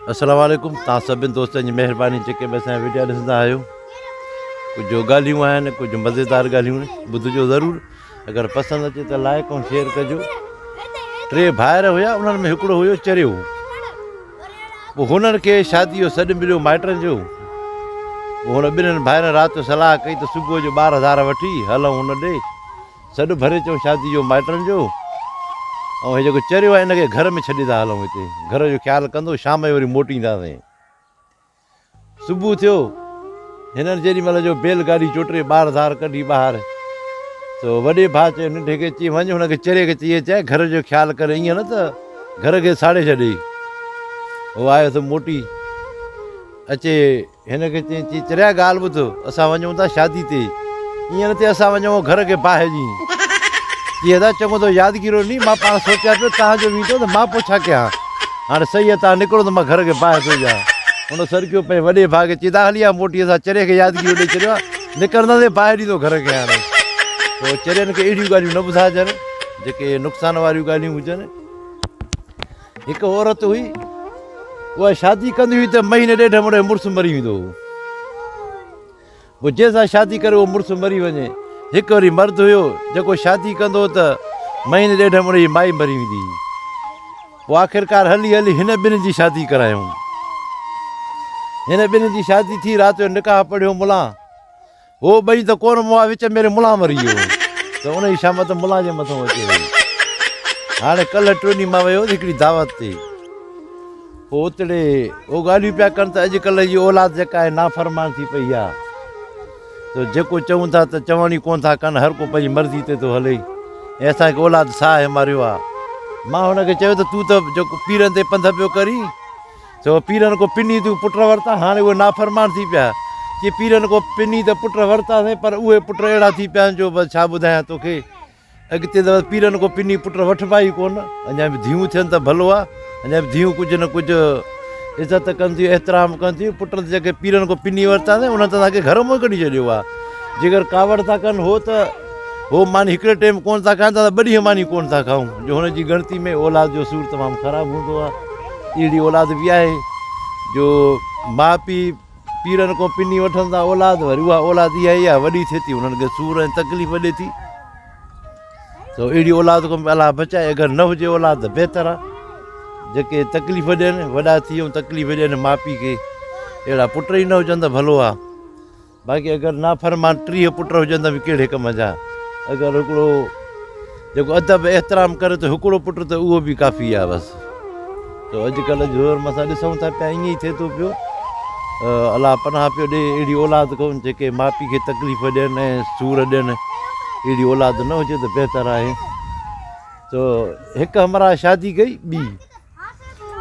अस्सलाम वालेकुम। तव्हां सभिनी दोस्तनि जी महिरबानी जेके बि असांजा वीडियो ॾिसंदा आहियो। कुझु ॻाल्हियूं आहिनि, कुझु मज़ेदार ॻाल्हियूं आहिनि, ॿुधिजो ज़रूरु। अगरि पसंदि अचे त लाइक ऐं शेयर कजो। 3 भाइर हुया, उन्हनि में हिकिड़ो हुयो चरियो। पोइ हुननि खे शादीअ जो सॾु मिलियो माइटनि जो। पोइ हुन ॿिन्हिनि भाइरनि राति जो सलाह कई त सुबुह जो 12,000 वठी हलूं हुन ॾे, सॾु भरे अचूं शादी जो माइटनि जो। ऐं हे जेको चरियो आहे हिनखे घर में छॾे था हलूं, हिते घर जो ख़्यालु कंदो, शाम जो वरी मोटींदासीं। सुबुह थियो, हिननि जेॾीमहिल जो बैलगाॾी चोटरे 12,000 कढी ॿाहिरि, त वॾे भाउ चयो नंढे खे चई वञ हुनखे चरे खे चई चए घर जो ख़्यालु करे, ईअं न त घर खे साड़े छॾे। उहो आयो त मोटी अचे, हिनखे चई चरिया ॻाल्हि ॿुधो, असां वञूं था शादी ते, ईअं न थिए असां वञूं घर खे बाहिजी। इहे त चङो त यादगिरो नी, मां पाण सोचियां पियो तव्हांजो वीडियो त मां पोइ छा कयां। हाणे सही आहे, तव्हां निकिरो त मां घर खे ॿाहिरि थो ॾियां। हुन सरकियो पंहिंजे वॾे भाउ खे चई हली आहे मोटी, असां चरे खे यादगिरी ॾेई छॾियो आहे, निकिरंदासीं ॿाहिरि ईंदो घर खे। हाणे पोइ चरियनि खे अहिड़ियूं ॻाल्हियूं न ॿुधाइजनि जेके नुक़सान वारियूं ॻाल्हियूं हुजनि। हिकु औरत हुई, उहा शादी कंदी हुई त महीने ॾेढ में मुड़ुसु मरी वेंदो हो। पोइ जंहिंसां शादी करे उहो मुड़ुसु मरी वञे। हिकु वरी मर्द हुयो जेको शादी कंदो त महीने ॾेढ में जी माई मरी वेंदी। पोइ आख़िरकार हली हली हिन ॿिन्हिनि जी शादी करायूं। हिन ॿिन्हिनि जी शादी थी, राति जो निकाह पढ़ियो मुला। हो ॿई त कोन मुआ, विच में मुला मरी वियो, त उन जी शाम त मुला जे मथां अचे वई। हाणे कल्ह 2 ॾींहं मां वियो हिकिड़ी दावत ते। पोइ उतड़े उहो ॻाल्हियूं पिया कनि त अॼुकल्ह जी औलाद जेका आहे नाफ़रमान थी पई आहे। त जेको चऊं था त चवण ई कोन था कनि, हर को पंहिंजी मर्ज़ी ते थो हले। ऐं असांखे औलाद साह मारियो आहे। मां हुनखे चयो त तूं त जेको पीरनि ते पंध पियो करी, त पीरनि को पिनी तूं पुट वरिता, हाणे उहे नाफ़रमान थी पिया। की पीरनि को पिनी त पुट वरितासीं, पर उहे पुट अहिड़ा थी पिया आहिनि जो बसि छा ॿुधायां तोखे। अॻिते त पीरनि को पिनी पुट वठिबा ई कोन। अञा बि धीअूं थियनि त भलो आहे, अञा बि धीअूं कुझु न कुझु इज़त कनि थियूं, एतिराम कनि थियूं। पुट जेके पीरनि को पिनी वरितासीं उन्हनि त तव्हांखे घर मां कढी छॾियो आहे। जेकर कावड़ था कनि हो त हो मानी हिकिड़े टाइम कोन था खाइनि, त 2 ॾींहं मानी कोन था खाऊं, जो हुनजी गणती में औलाद जो सूर तमामु ख़राबु हूंदो आहे। अहिड़ी औलाद बि आहे जो माउ पीउ पीरनि को पिनी वठनि था औलाद, वरी उहा औलाद इहा ई आहे वॾी थिए थी, उन्हनि खे सूर ऐं तकलीफ़ ॾिए थी। त अहिड़ी औलाद को अलाह बचाए। अगरि न हुजे औलाद त बहितर आहे। जेके तकलीफ़ ॾियनि, वॾा थी वियूं तकलीफ़ ॾियनि माउ पीउ खे, अहिड़ा पुट ई न हुजनि त भलो आहे। बाक़ी अगरि नाफ़रमान 30 पुट हुजनि त बि कहिड़े कम जा। अगरि हिकिड़ो जेको अदब एतिराम करे त हिकिड़ो पुट त उहो बि काफ़ी आहे बसि। त अॼुकल्ह ज़ोर में असां ॾिसूं था पिया, ईअं ई थिए थो पियो। अलाह पनाह पियो ॾिए अहिड़ी औलाद कोन जेके माउ पीउ खे तकलीफ़ ॾियनि ऐं सूर ॾियनि। अहिड़ी औलाद न हुजे त बहितर आहे। त हिकु हमरा शादी कई ॿी,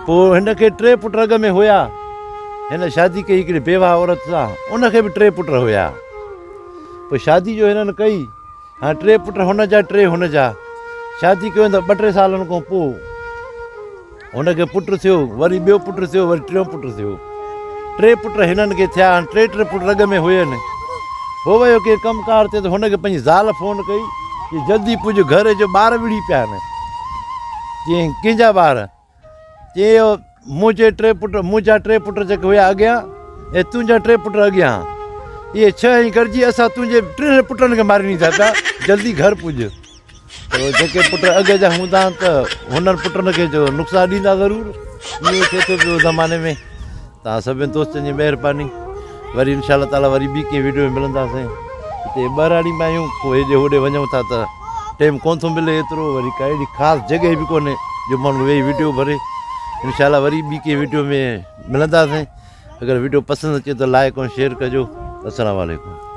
पोइ हिनखे 3 पुट अॻ में हुया। हिन शादी कई हिकिड़ी बेवा औरत सां, उनखे बि 3 पुट हुया। पोइ शादी जो हिननि कई, हाणे 3 पुट हुन जा 3 हुन जा। शादी कयो त 2-3 सालनि खां पोइ हुनखे पुटु थियो, वरी ॿियो पुटु थियो, वरी 3 पुटु थियो। 3 पुट हिननि खे थिया। हाणे 3 पुट अॻ में हुयनि। हो वियो के कमकार ते, त हुनखे पंहिंजी ज़ाल फ़ोन कई कि जल्दी पुॼ, घर जो ॿार विड़ी पिया आहिनि। चई कंहिंजा ॿार? चयो मुंहिंजा 3 पुट जेके हुया अॻियां, ऐं तुंहिंजा 3 पुट अॻियां, इहे 6 ई गॾिजी असां तुंहिंजे 3 पुटनि खे मारीनि था पिया, जल्दी घर पुॼ। त जेके पुट अॻ जा हूंदा आहिनि त हुननि पुटनि खे जो नुक़सानु ॾींदा ज़रूरु। इहो थिए थो पियो ज़माने में। तव्हां सभिनी दोस्तनि जी महिरबानी। वरी इंशाअल्लाह ताला वरी ॿी कंहिं वीडियो में मिलंदासीं। हिते ॿाहिराणी में आहियूं, पोइ हेॾे होॾे वञूं था त टाइम कोन थो मिले एतिरो, वरी का अहिड़ी ख़ासि जॻह बि कोन्हे जो माण्हू वेही वीडियो भरे। इंशाअल्लाह वरी ॿी कंहिं वीडियो में मिलंदासीं। अगरि वीडियो पसंदि अचे त लाइक ऐं शेयर कजो। अस्सलाम वालेकुम।